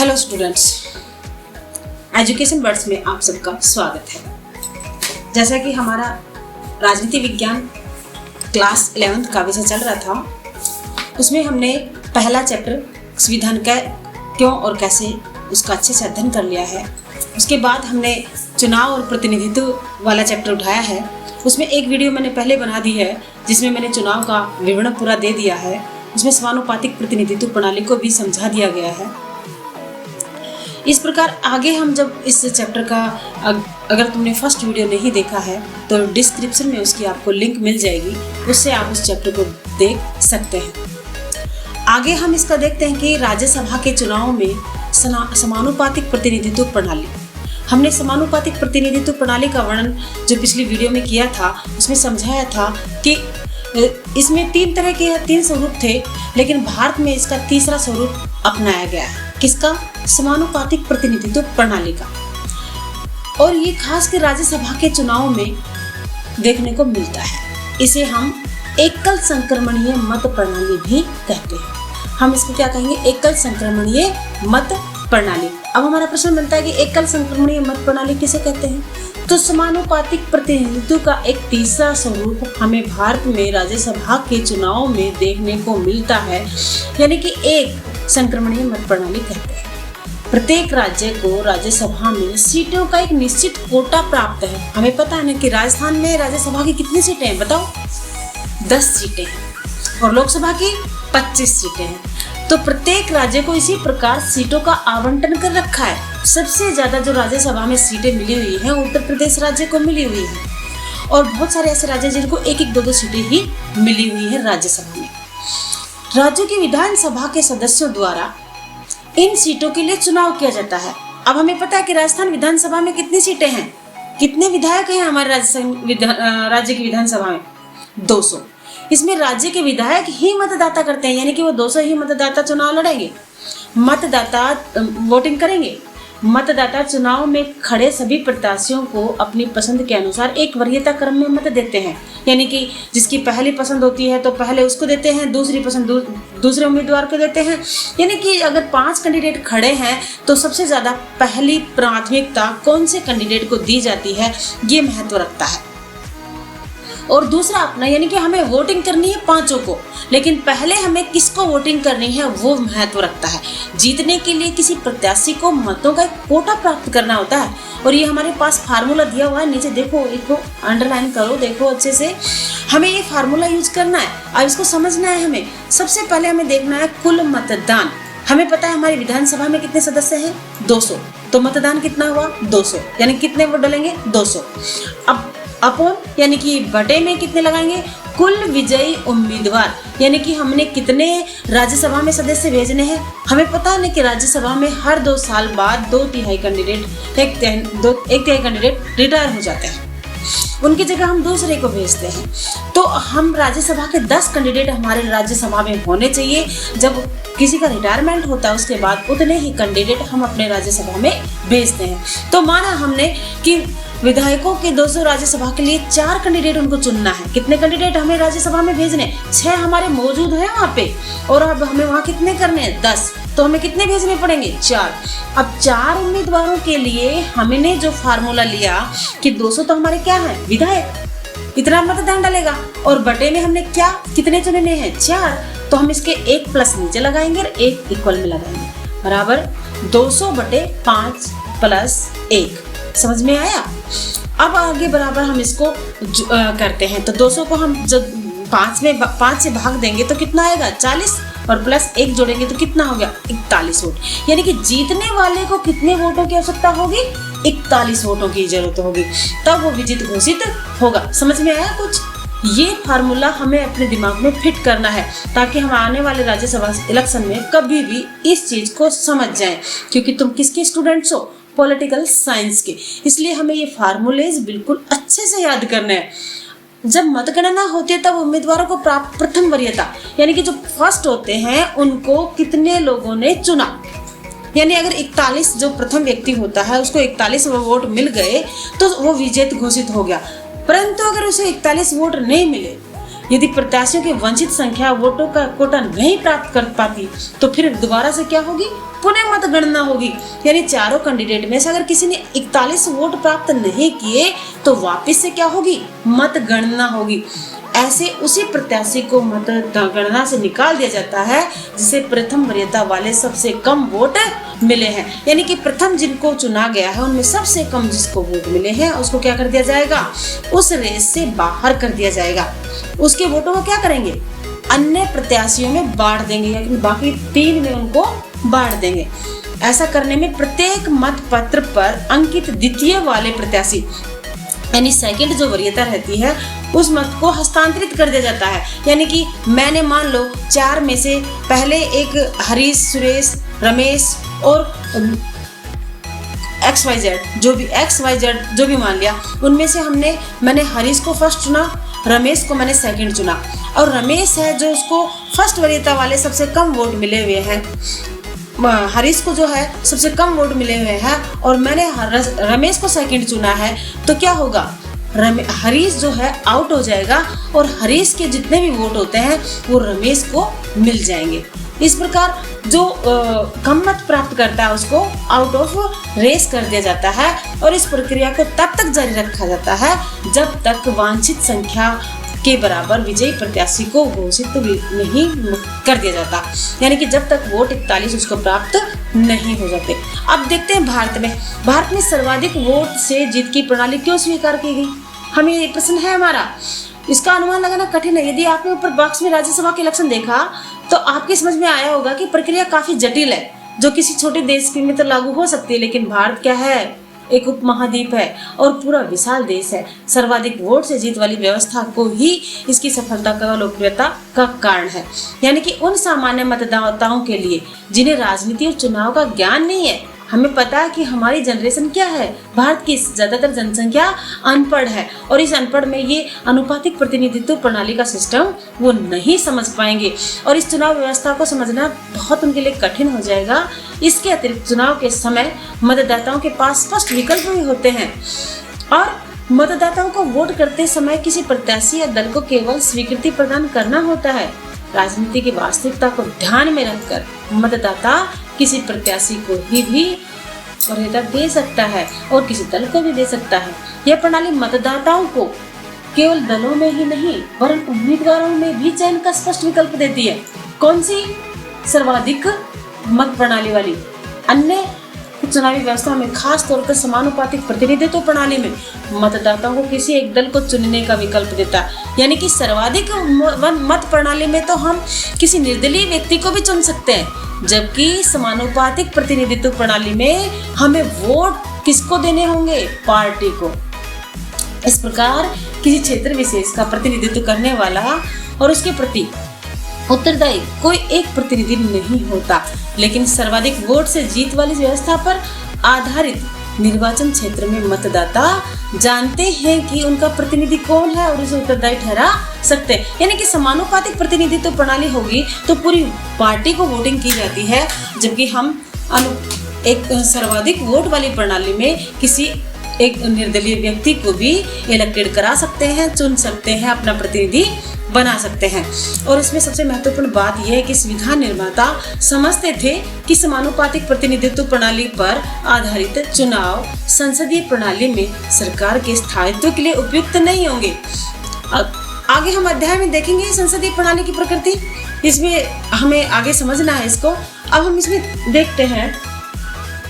Hello students, education words में आप सबका स्वागत है। जैसा कि हमारा राजनीति विज्ञान क्लास 11th का विषय चल रहा था, उसमें हमने पहला चैप्टर संविधान का क्यों और कैसे उसका अच्छे से अध्ययन कर लिया है। उसके बाद हमने चुनाव और प्रतिनिधित्व वाला चैप्टर उठाया है। उसमें एक वीडियो मैंने पहले बना दी है जिसमें मैंने चुनाव का विवरण पूरा दे दिया है। उसमें समानुपातिक प्रतिनिधित्व प्रणाली को भी समझा दिया गया है। इस प्रकार आगे हम जब इस चैप्टर का अगर तुमने फर्स्ट वीडियो नहीं देखा है तो डिस्क्रिप्शन में उसकी आपको लिंक मिल जाएगी, उससे आप उस चैप्टर को देख सकते हैं। आगे हम इसका देखते हैं कि राज्यसभा के चुनाव में समानुपातिक प्रतिनिधित्व प्रणाली। हमने समानुपातिक प्रतिनिधित्व प्रणाली का वर्णन जो पिछली वीडियो में किया था, उसमें समझाया था कि इसमें तीन स्वरूप थे, लेकिन भारत में इसका तीसरा स्वरूप अपनाया गया है। किसका? समानुपातिक प्रतिनिधित्व प्रणाली का। और ये खास कर राज्यसभा के चुनाव में देखने को मिलता है। इसे हम एकल संक्रमणीय मत प्रणाली भी कहते हैं। हम इसको क्या कहेंगे? एकल संक्रमणीय मत प्रणाली। अब हमारा प्रश्न बनता है कि एकल संक्रमणीय मत प्रणाली किसे कहते हैं? तो समानुपातिक प्रतिनिधित्व का एक तीसरा स्वरूप हमें भारत में राज्यसभा के चुनाव में देखने को मिलता है, यानी कि एक संक्रमणीय मत प्रणाली कहते हैं। प्रत्येक राज्य को राज्यसभा में सीटों का एक निश्चित कोटा प्राप्त है। हमें पता है ना कि राजस्थान में राज्यसभा की कितनी सीटें हैं, बताओ? 10 सीटें हैं और लोकसभा की 25 सीटें हैं। तो प्रत्येक राज्य को इसी प्रकार सीटों का आवंटन कर रखा है। सबसे ज्यादा जो राज्यसभा में सीटें मिली हुई हैं उत्तर प्रदेश राज्य को मिली हुई है, और बहुत सारे ऐसे राज्य जिनको एक एक दो सीटें ही मिली हुई है राज्यसभा में। राज्यों की विधानसभा के सदस्यों द्वारा इन सीटों के लिए चुनाव किया जाता है। अब हमें पता है कि राजस्थान विधानसभा में कितनी सीटें हैं, कितने विधायक हैं हमारे राज्य की विधानसभा में? 200। इसमें राज्य के विधायक ही मतदाता करते हैं, यानी कि वो 200 ही मतदाता चुनाव लड़ेंगे, मतदाता वोटिंग करेंगे। मतदाता चुनाव में खड़े सभी प्रत्याशियों को अपनी पसंद के अनुसार एक वरीयता क्रम में मत देते हैं, यानी कि जिसकी पहली पसंद होती है तो पहले उसको देते हैं, दूसरी पसंद दूसरे उम्मीदवार को देते हैं। यानी कि अगर 5 कैंडिडेट खड़े हैं तो सबसे ज्यादा पहली प्राथमिकता कौन से कैंडिडेट को दी जाती है, ये महत्व रखता है। और दूसरा अपना, यानी कि हमें वोटिंग करनी है 5 को, लेकिन पहले हमें किसको वोटिंग करनी है वो महत्व रखता है। जीतने के लिए किसी प्रत्याशी को मतों का एक कोटा प्राप्त करना होता है, और ये हमारे पास फार्मूला दिया हुआ है, नीचे देखो, इसको अंडरलाइन करो, देखो अच्छे से। हमें ये फार्मूला यूज करना है। अब इसको समझना है हमें। सबसे पहले हमें देखना है कुल मतदान। हमें पता है हमारी विधानसभा में कितने सदस्य हैं? 200। तो मतदान कितना हुआ? 200, यानी कितने वोट डालेंगे? 200। अब अपॉन यानी कि बटे में कितने लगाएंगे? कुल विजयी उम्मीदवार, यानी कि हमने कितने राज्यसभा में सदस्य भेजने हैं। हमें पता है ना कि राज्यसभा में हर 2 साल बाद 2 तिहाई कैंडिडेट रिटायर हो जाते हैं, उनकी जगह हम दूसरे को भेजते हैं। तो हम राज्यसभा के 10 कैंडिडेट हमारे राज्यसभा में होने चाहिए। जब किसी का रिटायरमेंट होता है उसके बाद उतने ही कैंडिडेट हम अपने राज्यसभा में भेजते हैं। तो माना हमने कि विधायकों के 200 राज्यसभा के लिए 4 कैंडिडेट उनको चुनना है। कितने कैंडिडेट हमें राज्यसभा में भेजने? 6 हमारे मौजूद हैं वहाँ पे, और अब हमें वहाँ कितने करने हैं? 10। तो हमें कितने भेजने पड़ेंगे? 4। अब 4 उम्मीदवारों के लिए हमने जो फार्मूला लिया कि 200 तो हमारे क्या है? विधायक, इतना मतदान डालेगा, और बटे में हमने क्या कितने चुनने हैं? 4। तो हम इसके 1 प्लस नीचे लगाएंगे और 1 इक्वल में लगाएंगे, बराबर 200/5 + 1। समझ में आया? अब आगे बराबर हम इसको करते हैं। तो 200 को हम जब 5 से भाग देंगे तो कितना आएगा? 40, और प्लस 1 जोड़ेंगे तो कितना हो गया? 41 वोट। यानी कि जीतने वाले को कितने वोटों की आवश्यकता होगी? 41 वोटों की जरूरत होगी, तब वो विजित घोषित होगा। समझ में आया कुछ? ये फार्मूला हमें अपने दिमाग में फिट करना है ताकि हम आने वाले राज्यसभा इलेक्शन में कभी भी इस चीज को समझ जाएं, क्योंकि तुम किसके स्टूडेंट्स हो? पॉलिटिकल साइंस के। इसलिए हमें ये फार्मूलेज बिल्कुल अच्छे से याद करने हैं। जब मतगणना होती है तब उम्मीदवारों को प्राप्त प्रथम वरीयता, यानी कि जो फर्स्ट होते हैं उनको कितने लोगों ने चुना, यानी अगर 41 जो प्रथम व्यक्ति होता है उसको 41 वोट मिल गए तो वो विजेता घोषित हो गया। परंतु अगर उसे 41 वोट नहीं मिले यदि प्रत्याशियों की वंचित संख्या वोटों का कोटा नहीं प्राप्त कर पाती तो फिर दोबारा से क्या होगी, पुनः मतगणना होगी। यानी चारों कैंडिडेट में से अगर किसी ने 41 वोट प्राप्त नहीं किए तो वापस से क्या होगी, मतगणना होगी। ऐसे उसी प्रत्याशी को मतगणना से निकाल दिया जाता है जिसे प्रथम वरीयता वाले सबसे कम वोट मिले हैं। यानी कि प्रथम जिनको चुना गया है उनमें सबसे कम जिसको वोट मिले हैं उसको क्या कर दिया जाएगा, उस रेस से बाहर कर दिया जाएगा। उसके वोटों को क्या करेंगे, अन्य प्रत्याशियों में बांट देंगे, यानी बाकी 3 में उनको बांट देंगे। ऐसा करने में प्रत्येक मत पत्र पर अंकित द्वितीय वाले प्रत्याशी यानी सेकंड जो वरीयता रहती है उस मत को हस्तांतरित कर दिया जाता है। यानी कि मैंने मान लो 4 में से पहले एक हरीश, सुरेश, रमेश और XYZ जो भी मान लिया, उनमें से मैंने हरीश को फर्स्ट चुना, रमेश को मैंने सेकंड चुना और रमेश है जो उसको फर्स्ट वरीयता वाले सबसे कम वोट मिले हुए हैं, हरीश को जो है सबसे कम वोट मिले हुए हैं और मैंने रमेश को सेकंड चुना है। तो क्या होगा, हरीश जो है आउट हो जाएगा और हरीश के जितने भी वोट होते हैं वो रमेश को मिल जाएंगे। इस प्रकार जो कम मत प्राप्त करता है उसको आउट ऑफ रेस कर दिया जाता है और इस प्रक्रिया को तब तक जारी रखा जाता है जब तक वांछित संख्या के बराबर विजयी प्रत्याशी को घोषित नहीं कर दिया जाता। यानी कि जब तक वोट 41 उसको प्राप्त नहीं हो जाते। अब देखते हैं भारत में सर्वाधिक वोट से जीत की प्रणाली क्यों स्वीकार की गई। हमें ये प्रश्न है हमारा, इसका अनुमान लगाना कठिन है। यदि आपने ऊपर बॉक्स में राज्यसभा के इलेक्शन देखा तो आपके समझ में आया होगा कि प्रक्रिया काफी जटिल है, जो किसी छोटे देश में तो लागू हो सकती है, लेकिन भारत क्या है, एक उपमहाद्वीप है और पूरा विशाल देश है। सर्वाधिक वोट से जीत वाली व्यवस्था को ही इसकी सफलता का लोकप्रियता का कारण है। यानी कि उन सामान्य मतदाताओं के लिए जिन्हें राजनीति और चुनाव का ज्ञान नहीं है, हमें पता है कि हमारी जनरेशन क्या है, भारत की ज्यादातर जनसंख्या अनपढ़ है और इस अनपढ़ में ये अनुपातिक प्रतिनिधित्व प्रणाली का सिस्टम वो नहीं समझ पाएंगे और इस चुनाव व्यवस्था को समझना बहुत उनके लिए कठिन हो जाएगा। इसके अतिरिक्त चुनाव के समय मतदाताओं के पास स्पष्ट विकल्प भी होते हैं और मतदाताओं को वोट करते समय किसी प्रत्याशी या दल को केवल स्वीकृति प्रदान करना होता है। राजनीति की वास्तविकता को ध्यान में रखकर मतदाता किसी प्रत्याशी को भी वरीयता दे सकता है और किसी दल को भी दे सकता है। यह प्रणाली मतदाताओं को केवल दलों में ही नहीं वरन उम्मीदवारों में भी चयन का स्पष्ट विकल्प देती है। कौन सी, सर्वाधिक मत प्रणाली वाली। अन्य चुनावी व्यवस्था में खास तौर पर समानुपातिक प्रतिनिधित्व प्रणाली में मतदाताओं को किसी एक दल को चुनने का विकल्प देता है। यानी कि सर्वाधिक मत प्रणाली में तो हम किसी निर्दलीय व्यक्ति को भी चुन सकते हैं, जबकि समानुपातिक प्रतिनिधित्व प्रणाली में हमें वोट किसको देने होंगे, पार्टी को। इस प्रकार किसी क्षेत्र विशेष का प्रतिनिधित्व करने वाला और उसके प्रति उत्तरदायी कोई एक प्रतिनिधि नहीं होता, लेकिन सर्वाधिक वोट से जीत वाली व्यवस्था पर आधारित निर्वाचन क्षेत्र में मतदाता जानते हैं कि उनका प्रतिनिधि कौन है और उसे उत्तरदायी ठहरा सकते हैं। यानी कि समानुपातिक प्रतिनिधित्व प्रणाली होगी तो पूरी पार्टी को वोटिंग की जाती है, जबकि हम एक सर्वाधिक वोट वाली प्रणाली में किसी एक निर्दलीय व्यक्ति को भी इलेक्टेड करा सकते हैं, चुन सकते हैं, अपना प्रतिनिधि बना सकते हैं। और इसमें सबसे महत्वपूर्ण बात यह है कि संविधान निर्माता समझते थे कि समानुपातिक प्रतिनिधित्व प्रणाली पर आधारित चुनाव संसदीय प्रणाली में सरकार के स्थायित्व के लिए उपयुक्त नहीं होंगे। अब आगे हम अध्याय में देखेंगे संसदीय प्रणाली की प्रकृति, इसमें हमें आगे समझना है इसको। अब हम इसमें देखते हैं,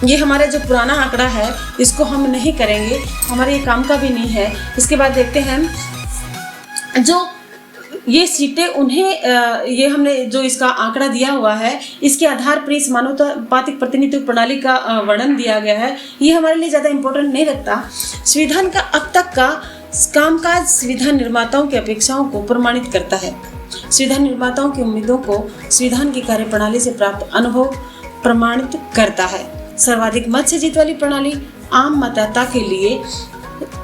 ये हमारा जो पुराना आंकड़ा है इसको हम नहीं करेंगे, हमारे ये काम का भी नहीं है। इसके बाद देखते हैं जो ये सीटें उन्हें ये हमने जो इसका आंकड़ा दिया हुआ है इसके आधार पर समानुपातिक प्रतिनिधित्व प्रणाली का वर्णन दिया गया है। ये हमारे लिए ज़्यादा इम्पोर्टेंट नहीं रखता। संविधान का अब तक का कामकाज संविधान निर्माताओं की अपेक्षाओं को प्रमाणित करता है। संविधान निर्माताओं की उम्मीदों को संविधान की कार्यप्रणाली से प्राप्त अनुभव प्रमाणित करता है। सर्वाधिक मत से जीत वाली प्रणाली आम मतदाता के लिए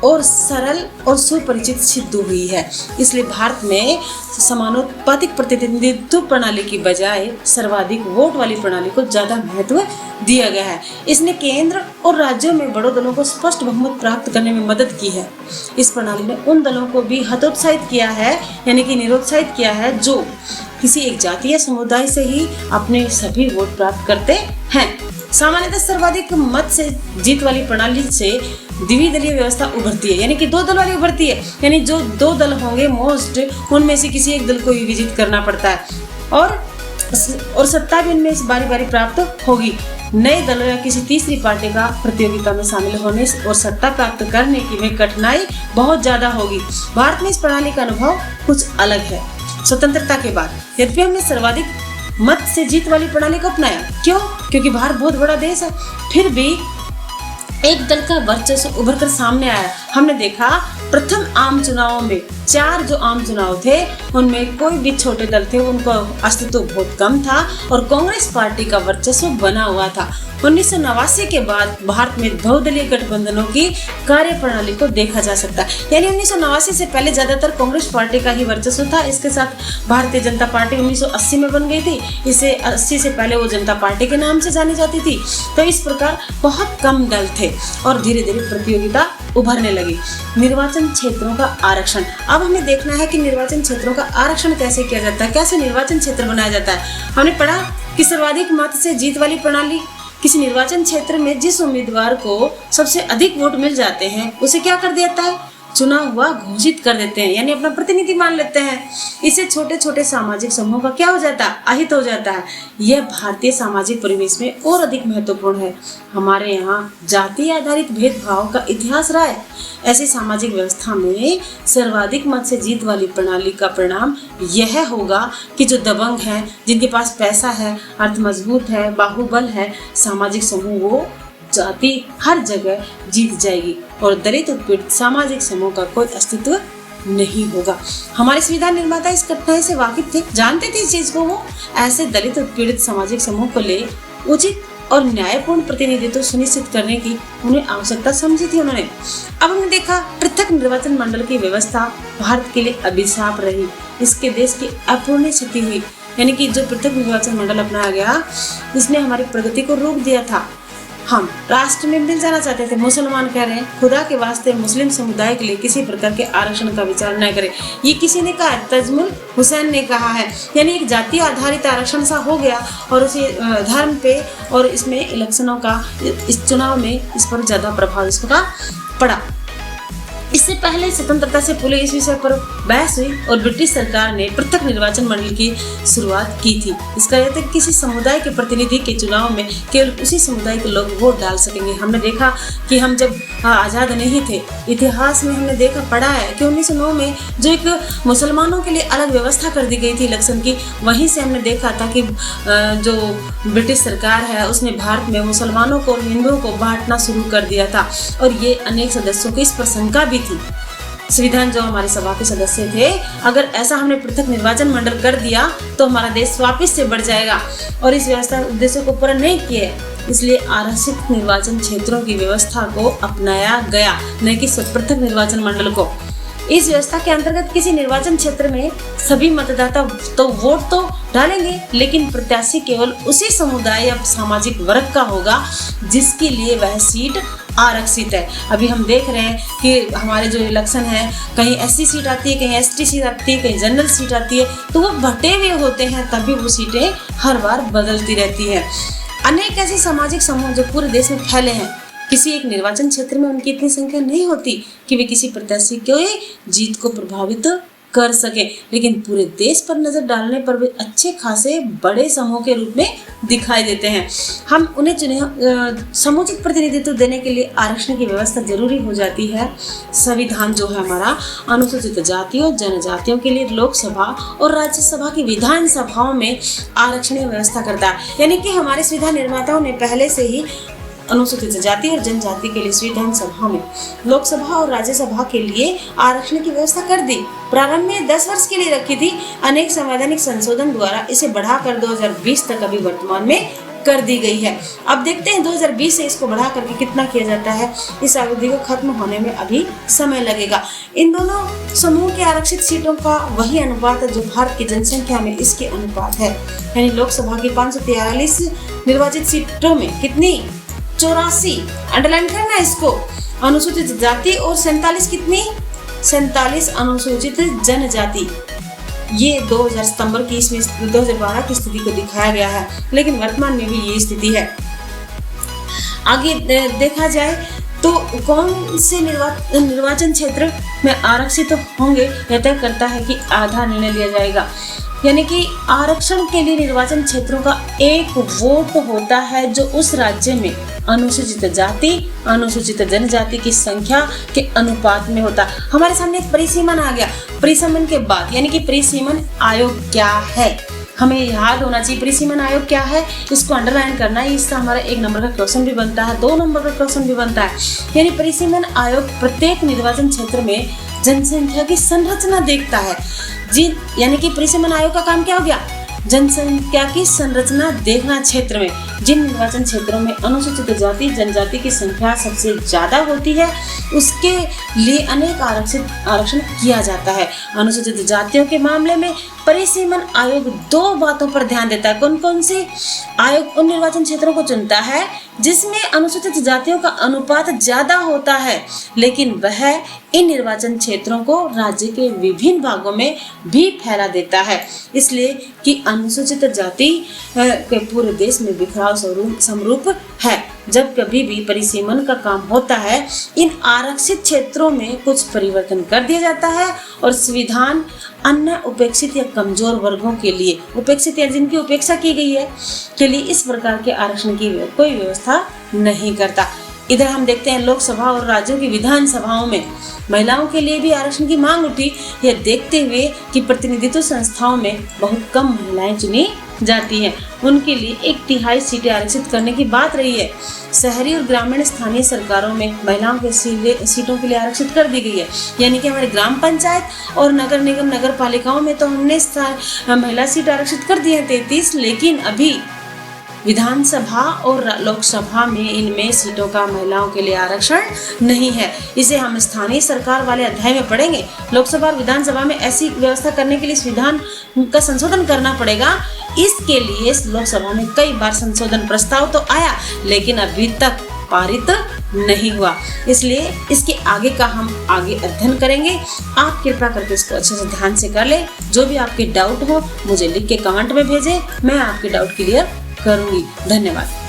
और सरल और सुपरिचित सिद्ध हुई है। इसलिए भारत में समानुपातिक प्रतिनिधित्व प्रणाली की बजाय सर्वाधिक वोट वाली प्रणाली को ज्यादा महत्व दिया गया है। इसने केंद्र और राज्यों में बड़े दलों को स्पष्ट बहुमत प्राप्त करने में मदद की है। इस प्रणाली ने उन दलों को भी हतोत्साहित किया है, यानी कि निरुत्साहित किया है, जो किसी एक जाति या समुदाय से ही अपने सभी वोट प्राप्त करते हैं। सामान्यतः सर्वाधिक मत से जीत वाली प्रणाली से द्विदलीय व्यवस्था उभरती है, यानी कि दो दल वाली उभरती है। यानी जो दो दल होंगे मोस्ट, उनमें से किसी एक दल को ही विजित करना पड़ता है और सत्ता भी उनमें बारी बारी प्राप्त होगी। नए दलों या किसी तीसरी पार्टी का प्रतियोगिता में शामिल होने और सत्ता प्राप्त करने की में कठिनाई बहुत ज्यादा होगी। भारत में इस प्रणाली का अनुभव कुछ अलग है। स्वतंत्रता के बाद यद्यपि हमने सर्वाधिक मत से जीत वाली प्रणाली को अपनाया, क्यों? क्योंकि भारत बहुत बड़ा देश है, फिर भी एक दल का वर्चस्व उभर कर सामने आया। हमने देखा प्रथम आम चुनावों में 4 जो आम चुनाव थे उनमें कोई भी छोटे दल थे उनको अस्तित्व बहुत कम था और कांग्रेस पार्टी का वर्चस्व बना हुआ था। 1989 के बाद भारत में बहुदलीय गठबंधनों की कार्यप्रणाली को देखा जा सकता है। यानी 1989 से पहले ज्यादातर कांग्रेस पार्टी का ही वर्चस्व था। इसके साथ भारतीय जनता पार्टी 1980 में बन गई थी। इसे 80 से पहले वो जनता पार्टी के नाम से जानी जाती थी। तो इस प्रकार बहुत कम दल थे और धीरे धीरे प्रतियोगिता उभरने लगी। निर्वाचन क्षेत्रों का आरक्षण। अब हमें देखना है कि निर्वाचन क्षेत्रों का आरक्षण कैसे किया जाता है, कैसे निर्वाचन क्षेत्र बनाया जाता है। हमने पढ़ा कि सर्वाधिक मत से जीत वाली प्रणाली, किसी निर्वाचन क्षेत्र में जिस उम्मीदवार को सबसे अधिक वोट मिल जाते हैं उसे क्या कर देता है, चुना हुआ घोषित कर देते हैं, यानी अपना प्रतिनिधि मान लेते हैं। इससे छोटे छोटे सामाजिक समूह का क्या हो जाता है, अहित हो जाता है। यह भारतीय सामाजिक परिवेश में और अधिक महत्वपूर्ण है। हमारे यहाँ जाति आधारित भेदभाव का इतिहास रहा है। ऐसी सामाजिक व्यवस्था में सर्वाधिक मत से जीत वाली प्रणाली का परिणाम यह होगा कि जो दबंग है, जिनके पास पैसा है, अर्थ मजबूत है, बाहुबल है, सामाजिक समूह वो जाति हर जगह जीत जाएगी और दलित उत्पीड़ित सामाजिक समूह का कोई अस्तित्व नहीं होगा। हमारे संविधान निर्माता इस कठिनाई से वाकिफ थे, जानते थे इस चीज को। वो ऐसे दलित उत्पीड़ित सामाजिक समूह को ले उचित और न्यायपूर्ण प्रतिनिधित्व सुनिश्चित करने की उन्हें आवश्यकता समझी थी उन्होंने। अब हमने देखा पृथक निर्वाचन मंडल की व्यवस्था भारत के लिए अभिशाप रही। इसके देश की अपूर्ण क्षति हुई, यानी कि जो पृथक निर्वाचन मंडल अपनाया गया इसने हमारी प्रगति को रोक दिया था। हम राष्ट्र में मिल जाना चाहते थे। मुसलमान कह रहे हैं खुदा के वास्ते मुस्लिम समुदाय के लिए किसी प्रकार के आरक्षण का विचार न करें। ये किसी ने कहा, तजमुल हुसैन ने कहा है। यानी एक जातीय आधारित आरक्षण सा हो गया और उसे धर्म पे और इसमें इलेक्शनों का, इस चुनाव में इस पर ज्यादा प्रभाव इसका पड़ा। इससे पहले स्वतंत्रता से पूर्व इस विषय पर बहस हुई और ब्रिटिश सरकार ने पृथक निर्वाचन मंडल की शुरुआत की थी। इसका यह था कि किसी समुदाय के प्रतिनिधि के चुनाव में केवल उसी समुदाय के लोग वोट डाल सकेंगे। हमने देखा कि हम जब आज़ाद नहीं थे, इतिहास में हमने देखा पढ़ा है कि 1909 में जो एक मुसलमानों के लिए अलग व्यवस्था कर दी गई थी इलेक्शन की, वहीं से हमने देखा था कि जो ब्रिटिश सरकार है उसने भारत में मुसलमानों को और हिंदुओं को बांटना शुरू कर दिया था और ये अनेक सदस्यों की इस पर शंका भी थी। संविधान जो हमारे सभा के सदस्य थे, अगर ऐसा हमने पृथक निर्वाचन मंडल कर दिया तो हमारा देश वापस से बढ़ जाएगा और इस व्यवस्था उद्देश्य को पूरा नहीं किए, इसलिए आरक्षित निर्वाचन क्षेत्रों की व्यवस्था को अपनाया गया, न कि पृथक निर्वाचन मंडल को। इस व्यवस्था के अंतर्गत किसी निर्वाचन क्षेत्र में सभी मतदाता तो वोट तो डालेंगे, लेकिन प्रत्याशी केवल उसी समुदाय या सामाजिक वर्ग का होगा जिसके लिए वह सीट आरक्षित है। अभी हम देख रहे हैं कि हमारे जो इलेक्शन है, कहीं एससी सीट आती है, कहीं एसटी सीट आती है, कहीं जनरल सीट आती है, तो वो बटे हुए होते हैं, तभी वो सीटें हर बार बदलती रहती है। अनेक ऐसे सामाजिक समूह जो पूरे देश में फैले हैं, किसी एक निर्वाचन क्षेत्र में उनकी इतनी संख्या नहीं होती कि वे किसी प्रत्याशी की जीत को प्रभावित कर सके, लेकिन पूरे देश पर नजर डालने पर वे अच्छे खासे बड़े समूह के रूप में दिखाई देते हैं। हम उन्हें समुचित प्रतिनिधित्व देने के लिए आरक्षण की व्यवस्था जरूरी हो जाती है। संविधान जो है हमारा अनुसूचित जातियों जनजातियों के लिए लोकसभा और राज्यसभा की विधान सभाओं में आरक्षण व्यवस्था करता है, यानी कि हमारे संविधान निर्माताओं ने पहले से ही अनुसूचित जाति और जनजाति के लिए विधान सभा में, लोकसभा और राज्यसभा के लिए आरक्षण की व्यवस्था कर दी। प्रारंभ में 10 वर्ष के लिए रखी थी, अनेक संवैधानिक संशोधन द्वारा इसे बढ़ाकर 2020 तक अभी वर्तमान में कर दी गई है। अब देखते हैं 2020 से इसको बढ़ा करके कितना किया जाता है। इस अवधि को खत्म होने में अभी समय लगेगा। इन दोनों समूह के आरक्षित सीटों का वही अनुपात है जो भारत की जनसंख्या में इसके अनुपात है। यानी लोकसभा की 543 निर्वाचित सीटों में कितनी 84, अंडरलाइन करना इसको, अनुसूचित जाति और 47 कितनी 47 अनुसूचित जनजाति। ये 2000 सितंबर की इसमें 2012 की स्थिति को दिखाया गया है, लेकिन वर्तमान में भी ये स्थिति है। आगे देखा जाए तो कौन से निर्वाचन क्षेत्र में आरक्षित होंगे, यह तय करता है कि आधा निर्णय लिया जाएगा। यानी कि आरक्षण के लिए निर्वाचन क्षेत्रों का एक वोट होता है जो उस राज्य में अनुसूचित जाति, अनुसूचित जनजाति की संख्या के अनुपात में होता है। हमारे सामने एक परिसीमन आ गया। परिसीमन के बाद यानी कि परिसीमन आयोग क्या है, हमें याद होना चाहिए। परिसीमन आयोग क्या है, इसको अंडरलाइन करना है। इससे हमारा 1 नंबर का क्वेश्चन भी बनता है, 2 नंबर का क्वेश्चन भी बनता है। यानी परिसीमन आयोग प्रत्येक निर्वाचन क्षेत्र में जनसंख्या की संरचना देखता है। यानी कि परिसीमन आयोग का काम क्या हो गया, जनसंख्या की संरचना देखना। क्षेत्र में जिन निर्वाचन क्षेत्रों में अनुसूचित जाति जनजाति की संख्या सबसे ज्यादा होती है उसके लिए अनेक आरक्षण किया जाता है। अनुसूचित जातियों के मामले में परिसीमन आयोग 2 बातों पर ध्यान देता है। कौन कौन से आयोग उन निर्वाचन क्षेत्रों को चुनता है जिसमें अनुसूचित जातियों का अनुपात ज्यादा होता है, लेकिन वह इन निर्वाचन क्षेत्रों को राज्य के विभिन्न भागों में भी फैला देता है, इसलिए कि अनुसूचित जाति के पूरे देश में बिखराव समरूप है। जब कभी भी परिसीमन का काम होता है इन आरक्षित क्षेत्रों में कुछ परिवर्तन कर दिया जाता है और संविधान अन्य उपेक्षित या कमजोर वर्गों के लिए, उपेक्षित या जिनकी उपेक्षा की गई है के लिए इस प्रकार के आरक्षण की कोई व्यवस्था नहीं करता। इधर हम देखते हैं लोकसभा और राज्यों की विधानसभाओं में महिलाओं के लिए भी आरक्षण की मांग उठी। यह देखते हुए कि प्रतिनिधित्व संस्थाओं में बहुत कम महिलाएं चुनी जाती हैं, उनके लिए 1/3 सीटें आरक्षित करने की बात रही है। शहरी और ग्रामीण स्थानीय सरकारों में महिलाओं के सीटों के लिए आरक्षित कर दी गई है। यानी कि हमारे ग्राम पंचायत और नगर निगम नगर पालिकाओं में तो हमने महिला सीट आरक्षित कर दी है 33, लेकिन अभी विधानसभा और लोकसभा में इनमें सीटों का महिलाओं के लिए आरक्षण नहीं है। इसे हम स्थानीय सरकार वाले अध्याय में पढ़ेंगे। लोकसभा और विधानसभा में ऐसी व्यवस्था करने के लिए संविधान का संशोधन करना पड़ेगा। इसके लिए लोकसभा में कई बार संशोधन प्रस्ताव तो आया, लेकिन अभी तक पारित नहीं हुआ, इसलिए इसके आगे का हम आगे अध्ययन करेंगे। आप कृपया करके इसको अच्छे से ध्यान से कर ले। जो भी आपके डाउट हो मुझे लिख के कमेंट में भेजें, मैं आपके डाउट क्लियर करूंगी। धन्यवाद।